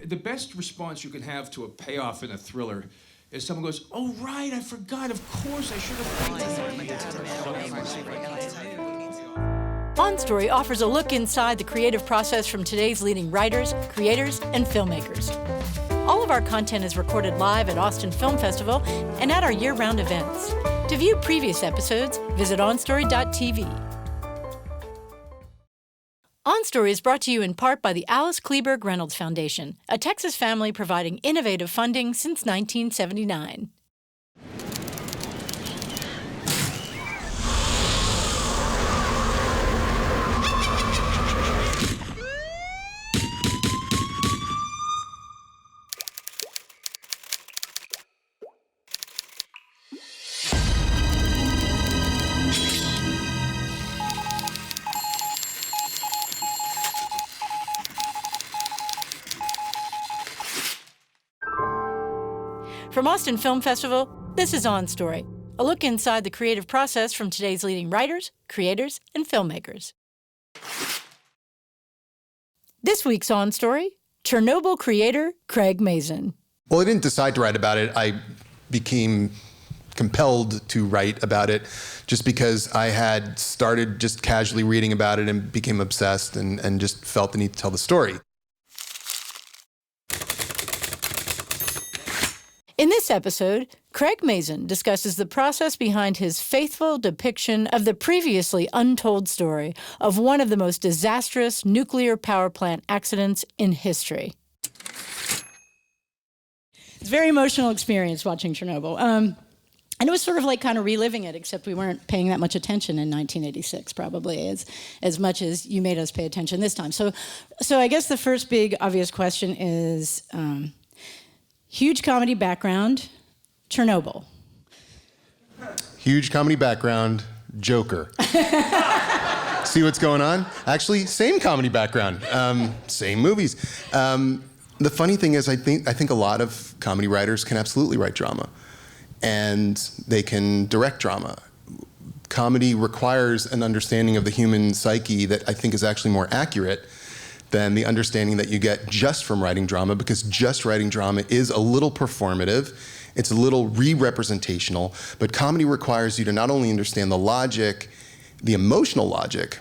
the best response you can have to a payoff in a thriller is someone goes, "Oh, right, I forgot. Of course, I should have thought that." On Story offers a look inside the creative process from today's leading writers, creators, and filmmakers. All of our content is recorded live at Austin Film Festival and at our year-round events. To view previous episodes, visit onstory.tv. On Story is brought to you in part by the Alice Kleberg Reynolds Foundation, a Texas family providing innovative funding since 1979. From Austin Film Festival, this is On Story, a look inside the creative process from today's leading writers, creators, and filmmakers. This week's On Story, Chernobyl creator Craig Mazin. Well, I didn't decide to write about it. I became compelled to write about it just because I had started just casually reading about it and became obsessed and just felt the need to tell the story. In this episode, Craig Mazin discusses the process behind his faithful depiction of the previously untold story of one of the most disastrous nuclear power plant accidents in history. It's a very emotional experience watching Chernobyl. And it was sort of like kind of reliving it, except we weren't paying that much attention in 1986, probably, as much as you made us pay attention this time. So I guess the first big obvious question is, huge comedy background, Chernobyl. Huge comedy background, Joker. See what's going on? Actually, same comedy background, same movies. The funny thing is, I think a lot of comedy writers can absolutely write drama, and they can direct drama. Comedy requires an understanding of the human psyche that I think is actually more accurate than the understanding that you get just from writing drama, because just writing drama is a little performative, it's a little re-representational, but comedy requires you to not only understand the logic, the emotional logic,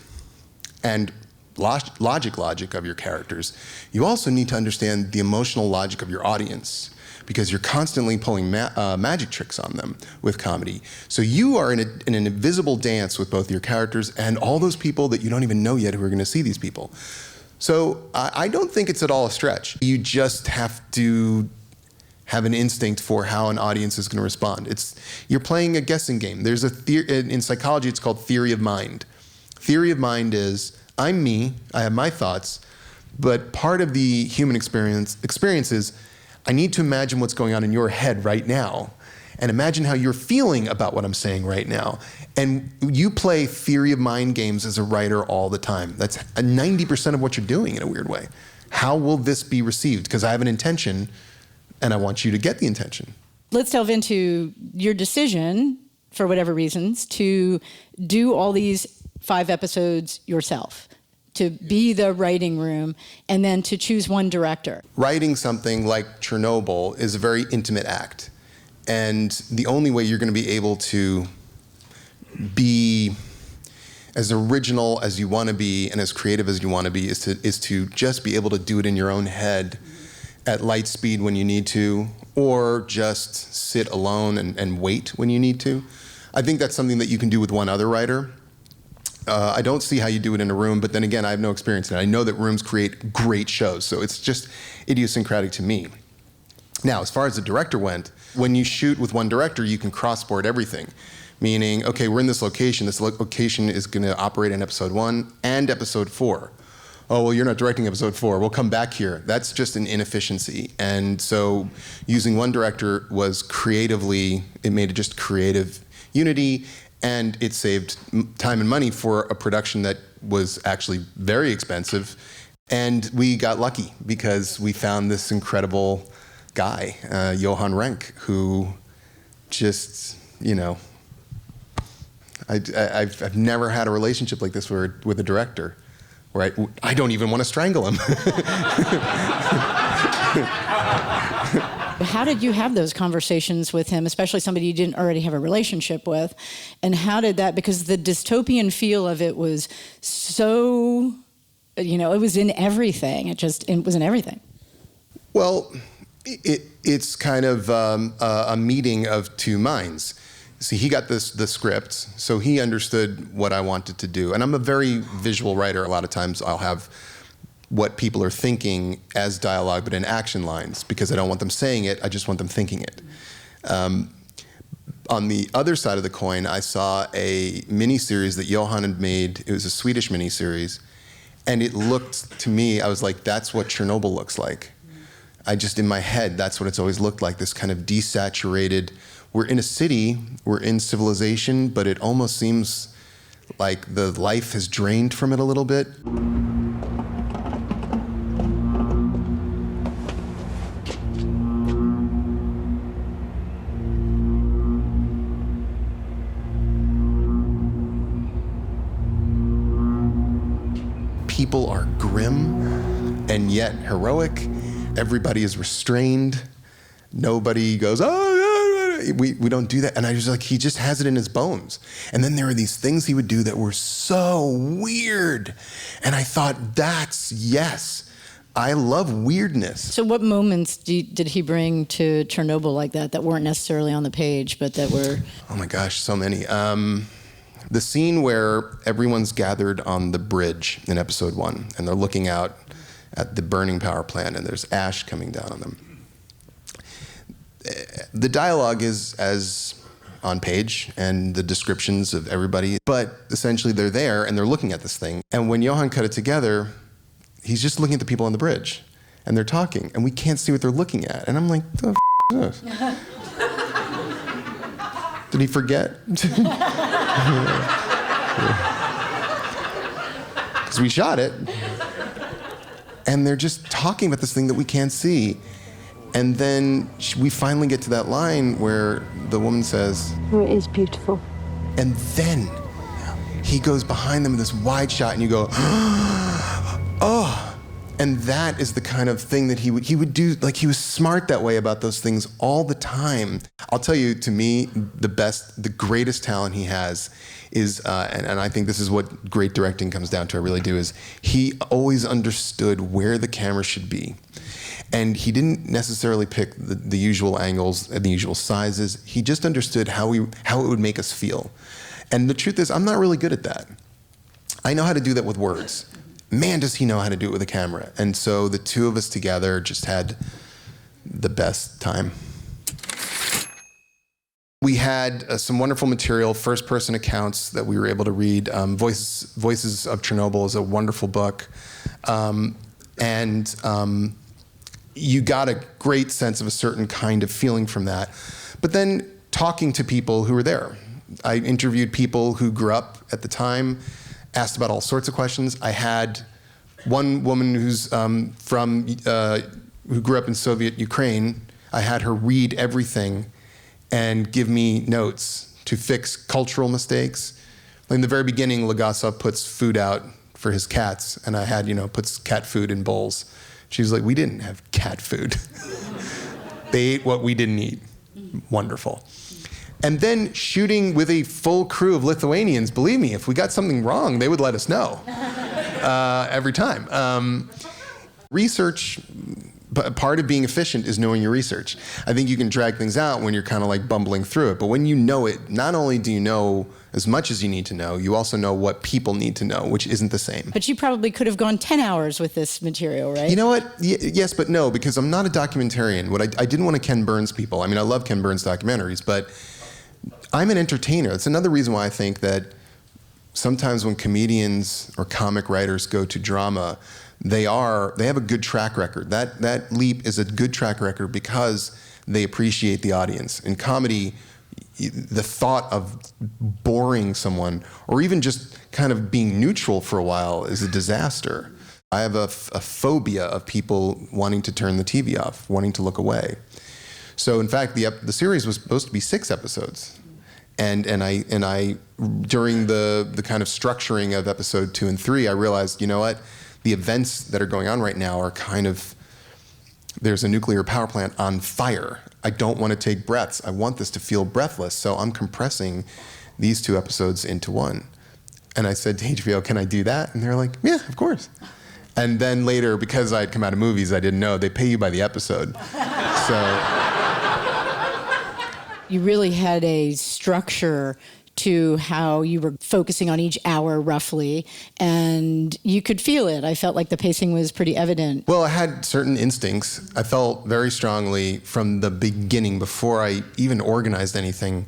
and logic of your characters, you also need to understand the emotional logic of your audience, because you're constantly pulling magic tricks on them with comedy. So you are in an invisible dance with both your characters and all those people that you don't even know yet who are gonna see these people. So I don't think it's at all a stretch. You just have to have an instinct for how an audience is going to respond. You're playing a guessing game. There's a in psychology, it's called theory of mind. Theory of mind is, I'm me, I have my thoughts, but part of the human experience is, I need to imagine what's going on in your head right now, and imagine how you're feeling about what I'm saying right now. And you play theory of mind games as a writer all the time. That's 90% of what you're doing in a weird way. How will this be received? Because I have an intention, and I want you to get the intention. Let's delve into your decision, for whatever reasons, to do all these 5 episodes yourself, to be the writing room, and then to choose one director. Writing something like Chernobyl is a very intimate act. And the only way you're going to be able to be as original as you want to be and as creative as you want to be is to just be able to do it in your own head at light speed when you need to, or just sit alone and wait when you need to. I think that's something that you can do with one other writer. I don't see how you do it in a room, but then again, I have no experience in it. I know that rooms create great shows, so it's just idiosyncratic to me. Now, as far as the director went, when you shoot with one director, you can cross-board everything. Meaning, okay, we're in this location. This location is going to operate in episode 1 and episode 4. Oh, well, you're not directing episode 4. We'll come back here. That's just an inefficiency. And so using one director was creatively, it made it just creative unity, and it saved time and money for a production that was actually very expensive. And we got lucky because we found this incredible guy, Johan Renck, who just, I've never had a relationship like this with a director, where I don't even want to strangle him. How did you have those conversations with him, especially somebody you didn't already have a relationship with? And how did that, because the dystopian feel of it was so, it was in everything. It was in everything. Well, it's kind of a meeting of two minds. See, he got the script, so he understood what I wanted to do. And I'm a very visual writer. A lot of times I'll have what people are thinking as dialogue, but in action lines, because I don't want them saying it, I just want them thinking it. On the other side of the coin, I saw a miniseries that Johan had made. It was a Swedish miniseries, and it looked to me, I was like, that's what Chernobyl looks like. In my head, that's what it's always looked like, this kind of desaturated, we're in a city, we're in civilization, but it almost seems like the life has drained from it a little bit. People are grim and yet heroic. Everybody is restrained. Nobody goes, oh, we don't do that. And I was like, he just has it in his bones. And then there were these things he would do that were so weird. And I thought, yes, I love weirdness. So what moments did he bring to Chernobyl like that weren't necessarily on the page, but that were? Oh my gosh, so many. The scene where everyone's gathered on the bridge in episode 1, and they're looking out at the burning power plant, and there's ash coming down on them. The dialogue is as on page, and the descriptions of everybody, but essentially they're there, and they're looking at this thing. And when Johan cut it together, he's just looking at the people on the bridge, and they're talking, and we can't see what they're looking at. And I'm like, the f*** is this? Did he forget? Because we shot it. And they're just talking about this thing that we can't see. And then we finally get to that line where the woman says, Oh, it is beautiful. and then he goes behind them in this wide shot, and you go, oh. And that is the kind of thing that he would do. Like, he was smart that way about those things all the time. I'll tell you, to me, the greatest talent he has is, and I think this is what great directing comes down to, I really do, is he always understood where the camera should be. And he didn't necessarily pick the usual angles and the usual sizes. He just understood how it would make us feel. And the truth is, I'm not really good at that. I know how to do that with words. Man, does he know how to do it with a camera. And so the two of us together just had the best time. We had some wonderful material, first-person accounts that we were able to read. Voices of Chernobyl is a wonderful book. You got a great sense of a certain kind of feeling from that. But then talking to people who were there. I interviewed people who grew up at the time, asked about all sorts of questions. I had one woman who's who grew up in Soviet Ukraine. I had her read everything and give me notes to fix cultural mistakes. In the very beginning, Legasov puts food out for his cats, and I had, puts cat food in bowls. She was like, we didn't have cat food. They ate what we didn't eat. Wonderful. And then shooting with a full crew of Lithuanians, believe me, if we got something wrong, they would let us know every time. Research, part of being efficient is knowing your research. I think you can drag things out when you're kind of like bumbling through it, but when you know it, not only do you know as much as you need to know, you also know what people need to know, which isn't the same. But you probably could have gone 10 hours with this material, right? You know what? Yes, but no, because I'm not a documentarian. I didn't want to Ken Burns people. I mean, I love Ken Burns documentaries, but I'm an entertainer. That's another reason why I think that sometimes when comedians or comic writers go to drama, they have a good track record. That leap is a good track record because they appreciate the audience. In comedy, the thought of boring someone or even just kind of being neutral for a while is a disaster. I have a phobia of people wanting to turn the TV off, wanting to look away. So in fact, the series was supposed to be 6 episodes. And I during the kind of structuring of episode 2 and 3, I realized, you know what? The events that are going on right now are kind of there's a nuclear power plant on fire. I don't want to take breaths. I want this to feel breathless. So I'm compressing these 2 episodes into one. And I said to HBO, can I do that? And they're like, yeah, of course. And then later, because I'd come out of movies, I didn't know, they pay you by the episode. So You really had a structure to how you were focusing on each hour roughly, and you could feel it. I felt like the pacing was pretty evident. Well, I had certain instincts. I felt very strongly from the beginning, before I even organized anything.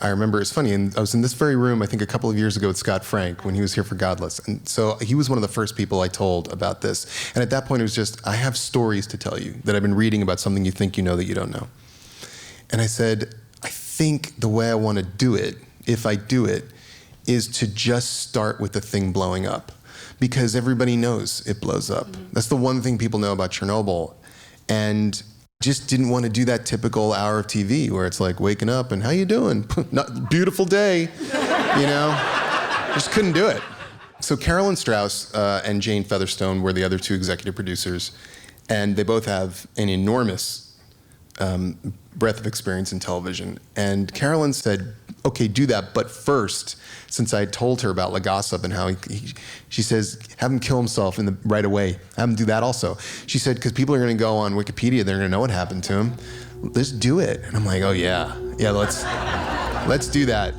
I remember, it's funny, and I was in this very room, I think a couple of years ago with Scott Frank when he was here for Godless. And so he was one of the first people I told about this. And at that point, it was just, I have stories to tell you that I've been reading about something you think you know that you don't know. And I said, I think the way I want to do it, if I do it, is to just start with the thing blowing up. Because everybody knows it blows up. Mm-hmm. That's the one thing people know about Chernobyl. And just didn't want to do that typical hour of TV where it's like waking up and how you doing? Not, beautiful day, you know? Just couldn't do it. So Carolyn Strauss and Jane Featherstone were the other 2 executive producers, and they both have an enormous breadth of experience in television. And Carolyn said, okay, do that, but first, since I told her about Legasov and how she says, have him kill himself right away. Have him do that also. She said, because people are going to go on Wikipedia, they're going to know what happened to him. Let's do it. And I'm like, oh yeah, let's do that.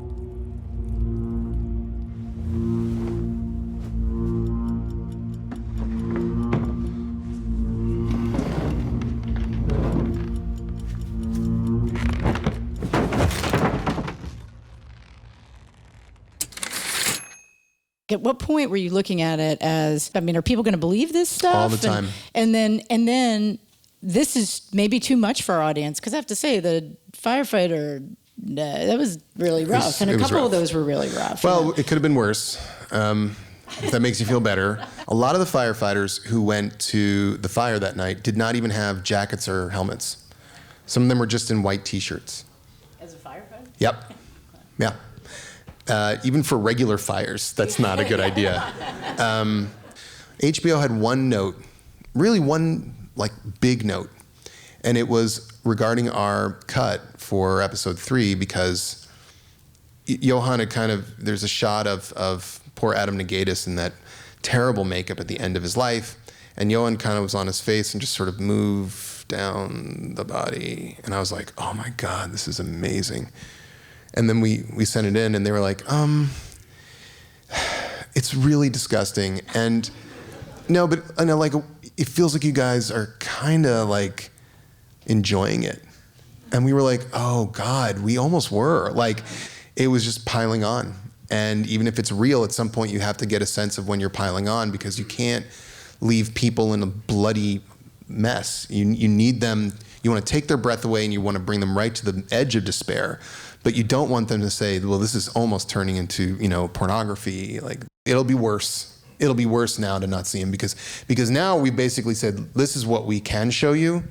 At what point were you looking at it as, I mean, are people going to believe this stuff? All the time. And then this is maybe too much for our audience, because I have to say, the firefighter, that was really rough. And a couple of those were really rough. Well, it could have been worse. If that makes you feel better. A lot of the firefighters who went to the fire that night did not even have jackets or helmets. Some of them were just in white T-shirts. As a firefighter? Yep. Yeah. Even for regular fires, that's not a good idea. HBO had one note, really one like big note, and it was regarding our cut for episode 3, because Johan had there's a shot of poor Adam Negatis in that terrible makeup at the end of his life, and Johan kind of was on his face and just sort of moved down the body, and I was like, oh my God, this is amazing. And then we sent it in, and they were like, it's really disgusting. And no, but I know, like, it feels like you guys are kind of like enjoying it. And we were like, oh God, we almost were. Like, it was just piling on. And even if it's real, at some point you have to get a sense of when you're piling on, because you can't leave people in a bloody mess. You need them, you want to take their breath away, and you want to bring them right to the edge of despair. But you don't want them to say, well, this is almost turning into, pornography. Like, it'll be worse. It'll be worse now to not see him, because now we basically said, this is what we can show you.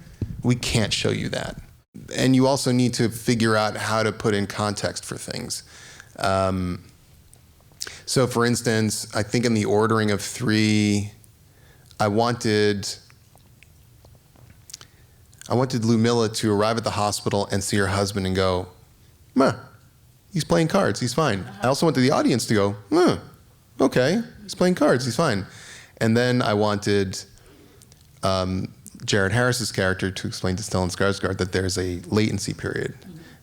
We can't show you that. And you also need to figure out how to put in context for things. So for instance, I think in the ordering of 3, I wanted Lumila to arrive at the hospital and see her husband and go, he's playing cards, he's fine. I also wanted the audience to go, okay, he's playing cards, he's fine. And then I wanted Jared Harris's character to explain to Stellan Skarsgård that there's a latency period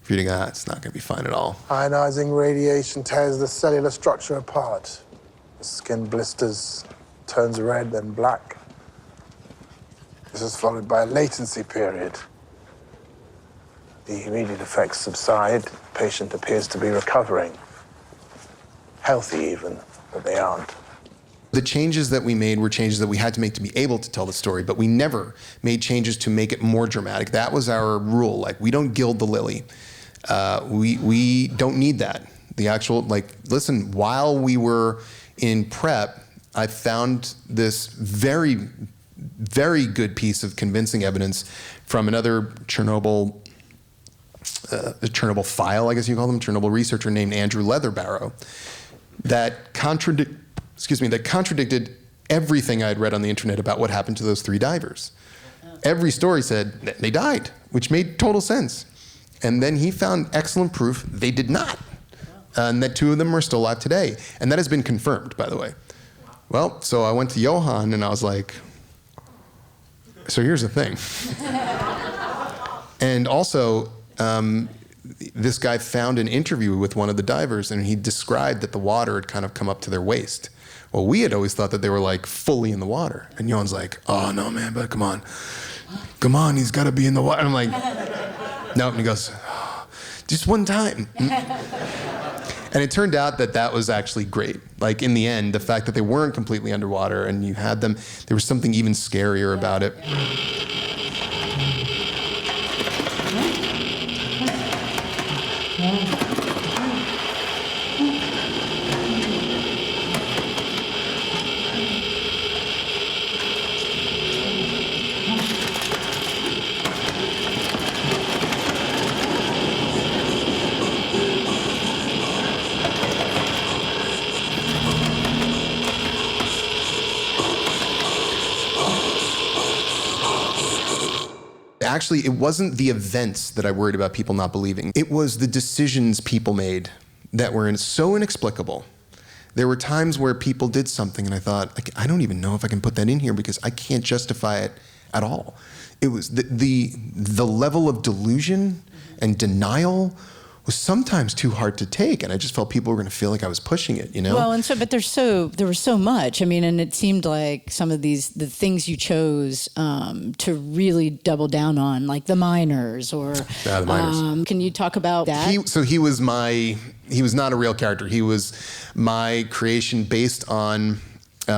for you to go, it's not going to be fine at all. Ionizing radiation tears the cellular structure apart. The skin blisters, turns red, then black. This is followed by a latency period. The immediate effects subside. The patient appears to be recovering. Healthy even, but they aren't. The changes that we made were changes that we had to make to be able to tell the story, but we never made changes to make it more dramatic. That was our rule. Like, we don't gild the lily. We don't need that. The actual, listen, while we were in prep, I found this very, very good piece of convincing evidence from another Chernobyl file, I guess you call them, Chernobyl researcher named Andrew Leatherbarrow, that contradicted everything I'd read on the internet about what happened to those 3 divers. Every story said that they died, which made total sense. And then he found excellent proof they did not. And that 2 of them are still alive today. And that has been confirmed, by the way. Well, so I went to Johan and I was like, so here's the thing. And also, this guy found an interview with one of the divers and he described that the water had kind of come up to their waist. Well, we had always thought that they were like fully in the water. And Johan's like, oh no, man, but come on, he's gotta be in the water. I'm like, no, and he goes, oh, just one time. And it turned out that that was actually great. Like in the end, the fact that they weren't completely underwater and you had them, there was something even scarier about it. Actually, it wasn't the events that I worried about people not believing. It was the decisions people made that were so inexplicable. There were times where people did something and I thought, I don't even know if I can put that in here because I can't justify it at all. It was the level of delusion and denial was sometimes too hard to take, and I just felt people were going to feel like I was pushing it, you know? Well, but there was so much. I mean, and it seemed like some of the things you chose to really double down on, like the miners, or the miners. Can you talk about that? He was not a real character. He was my creation based on.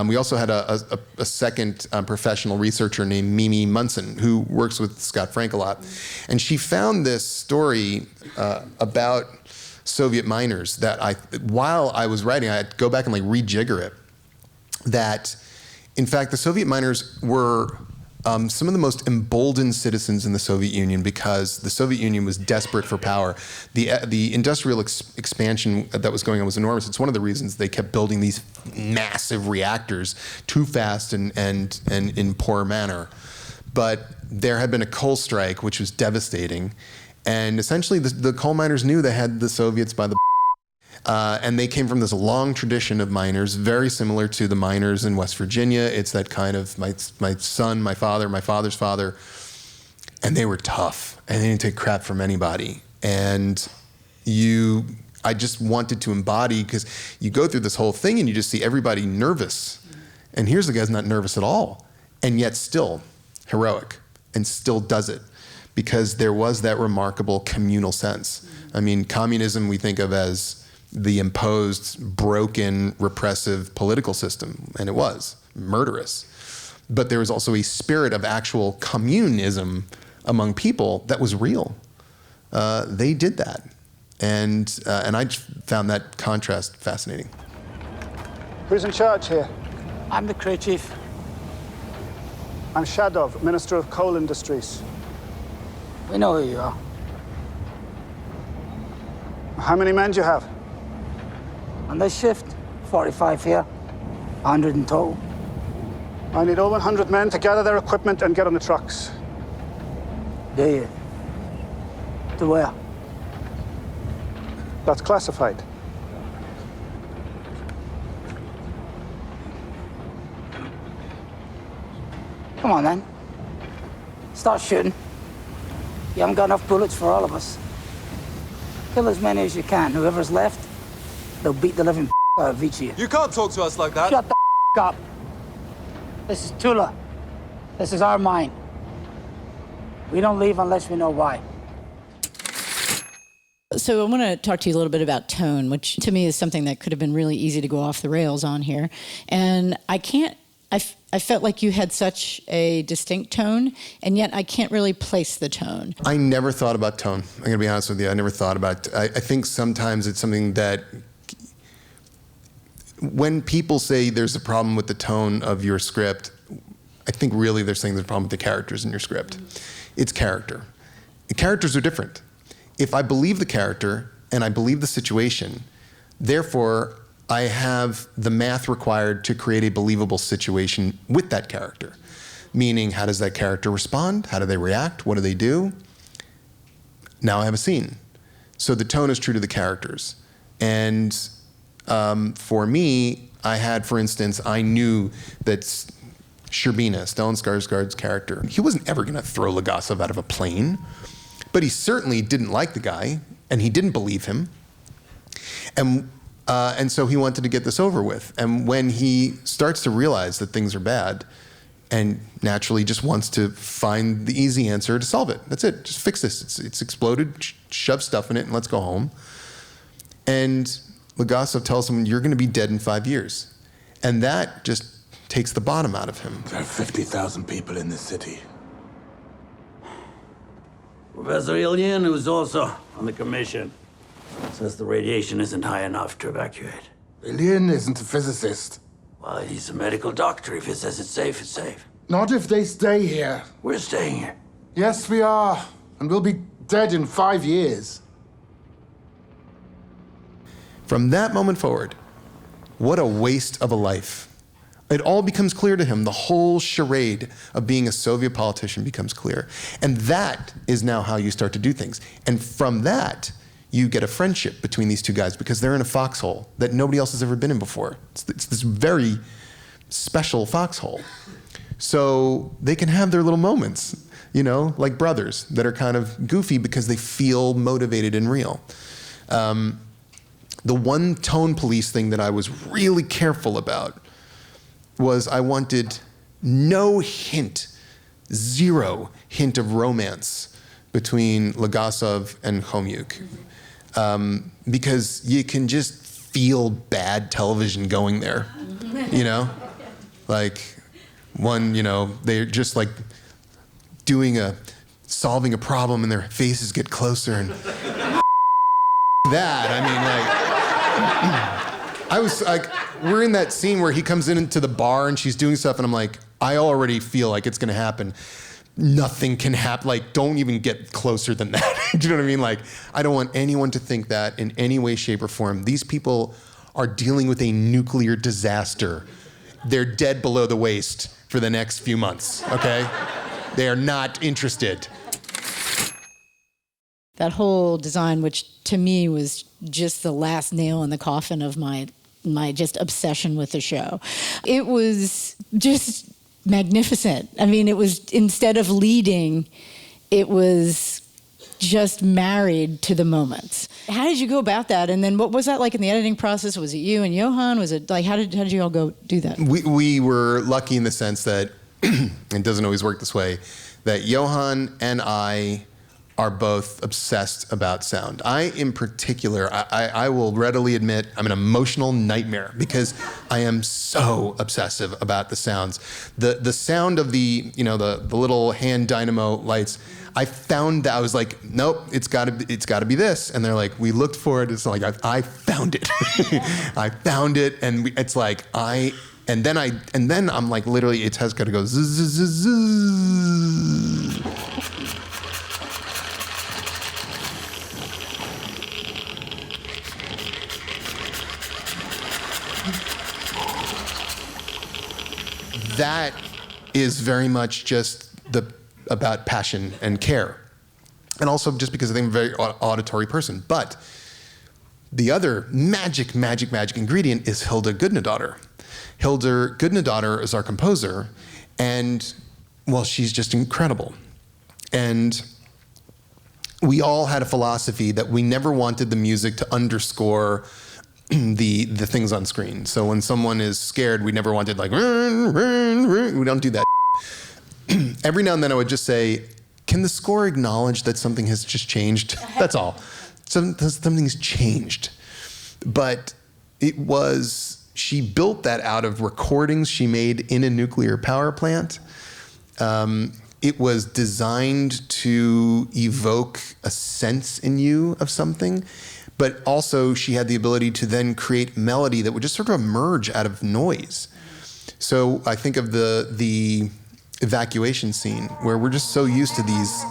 We also had a second professional researcher named Mazin who works with Scott Frank a lot. And she found this story about Soviet miners that while I was writing, I had to go back and like rejigger it. That, in fact, the Soviet miners were some of the most emboldened citizens in the Soviet Union because the Soviet Union was desperate for power. The industrial expansion that was going on was enormous. It's one of the reasons they kept building these massive reactors too fast and in poor manner. But there had been a coal strike, which was devastating. And essentially, the coal miners knew they had the Soviets by the and they came from this long tradition of miners, very similar to the miners in West Virginia. It's that kind of my son, my father, my father's father. And they were tough, and they didn't take crap from anybody. And I just wanted to embody, because you go through this whole thing and you just see everybody nervous. And here's the guy's not nervous at all, and yet still heroic, and still does it. Because there was that remarkable communal sense. I mean, communism we think of as the imposed, broken, repressive political system, and it was murderous. But there was also a spirit of actual communism among people that was real. They did that, and I found that contrast fascinating. Who's in charge here? I'm the crew chief. I'm Shadov, Minister of Coal Industries. We know who you are. How many men do you have? On this shift, 45 here, 100 in total. I need over 100 men to gather their equipment and get on the trucks. Do you? To where? That's classified. Come on, then. Start shooting. You haven't got enough bullets for all of us. Kill as many as you can. Whoever's left, they'll beat the living out of each of you. You can't talk to us like that. Shut the up. This is Tula. This is our mine. We don't leave unless we know why. So I want to talk to you a little bit about tone, which to me is something that could have been really easy to go off the rails on here. And I felt like you had such a distinct tone, and yet I can't really place the tone. I never thought about tone. I'm going to be honest with you. I never thought about it. I think sometimes it's something that when people say there's a problem with the tone of your script, I think really they're saying there's a problem with the characters in your script. It's character. The characters are different. If I believe the character and I believe the situation, therefore I have the math required to create a believable situation with that character. meaning how does that character respond? How do they react? What do they do? Now I have a scene. So the tone is true to the characters. And for me, I had, for instance, I knew that Sherbina, Stellan Skarsgård's character, he wasn't ever gonna throw Legasov out of a plane, but he certainly didn't like the guy, and he didn't believe him. And so he wanted to get this over with. And when he starts to realize that things are bad, and naturally just wants to find the easy answer to solve it. That's it, just fix this. It's exploded, shove stuff in it, and let's go home. And Legasov tells him, you're gonna be dead in 5 years. And that just takes the bottom out of him. There are 50,000 people in this city. Professor Ilyin, who's also on the commission, says the radiation isn't high enough to evacuate. Ilyin isn't a physicist. Well, he's a medical doctor. If he says it's safe, it's safe. Not if they stay here. We're staying here. Yes, we are. And we'll be dead in 5 years. From that moment forward, what a waste of a life. It all becomes clear to him. The whole charade of being a Soviet politician becomes clear. And that is now how you start to do things. And from that, you get a friendship between these two guys because they're in a foxhole that nobody else has ever been in before. It's this very special foxhole. So they can have their little moments, you know, like brothers that are kind of goofy because they feel motivated and real. The one tone police thing that I was really careful about was I wanted no hint, zero hint of romance between Legasov and Khomyuk. Because you can just feel bad television going there, you know? Like, one, you know, they're just like solving a problem and their faces get closer and that, I mean, like, I was like, we're in that scene where he comes into the bar and she's doing stuff and I'm like, I already feel like it's gonna happen. Nothing can happen, like, don't even get closer than that. Do you know what I mean? Like, I don't want anyone to think that in any way, shape, or form. These people are dealing with a nuclear disaster. They're dead below the waist for the next few months, okay? They are not interested. That whole design, which to me was just the last nail in the coffin of my just obsession with the show. It was just magnificent. I mean, it was, instead of leading, it was just married to the moments. How did you go about that? And then what was that like in the editing process? Was it you and Johan? Was it like, how did you all go do that? We were lucky in the sense that, it doesn't always work this way, that Johan and I are both obsessed about sound. I, in particular, I will readily admit I'm an emotional nightmare because I am so obsessive about the sounds. The sound of the little hand dynamo lights, I found that I was like, nope, it's gotta be this. And they're like, we looked for it. It's like, I found it. I found it. And it's like, and then I'm like, literally, it has got to go zzz, zzz, zzz, zzz. That is very much just about passion and care. And also just because I think I'm a very auditory person. But the other magic ingredient is Hilda Gudnadottir. Hilda Gudnadottir is our composer, and, well, she's just incredible. And we all had a philosophy that we never wanted the music to underscore the things on screen. So when someone is scared, we never wanted like, we don't do that. Every now and then I would just say, can the score acknowledge that something has just changed? That's all. Something's changed. But she built that out of recordings she made in a nuclear power plant. It was designed to evoke a sense in you of something. But also she had the ability to then create melody that would just sort of emerge out of noise. So I think of the evacuation scene where we're just so used to these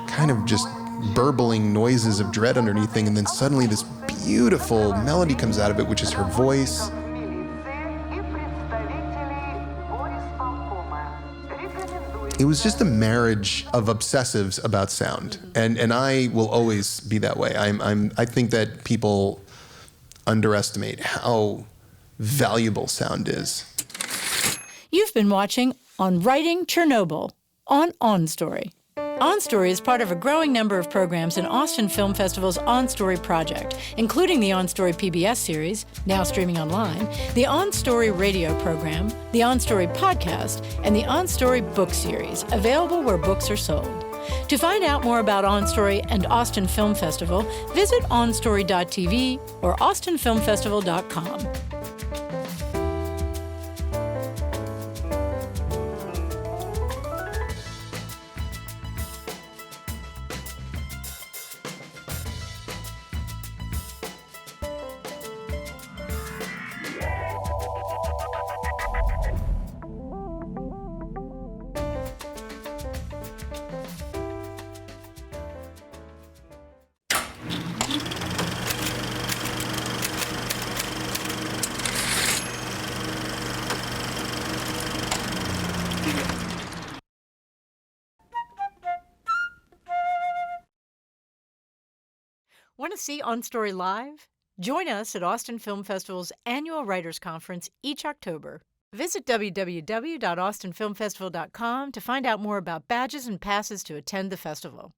kind of just burbling noises of dread underneath thing, and then suddenly this beautiful melody comes out of it, which is her voice. it was just a marriage of obsessives about sound, and I will always be that way. I think that people underestimate how valuable sound is. You've been watching On Writing Chernobyl on OnStory. OnStory is part of a growing number of programs in Austin Film Festival's OnStory project, including the OnStory PBS series, now streaming online, the OnStory radio program, the OnStory podcast, and the OnStory book series, available where books are sold. To find out more about OnStory and Austin Film Festival, visit onstory.tv or austinfilmfestival.com. Want to see OnStory live? Join us at Austin Film Festival's annual Writers' Conference each October. Visit www.austinfilmfestival.com to find out more about badges and passes to attend the festival.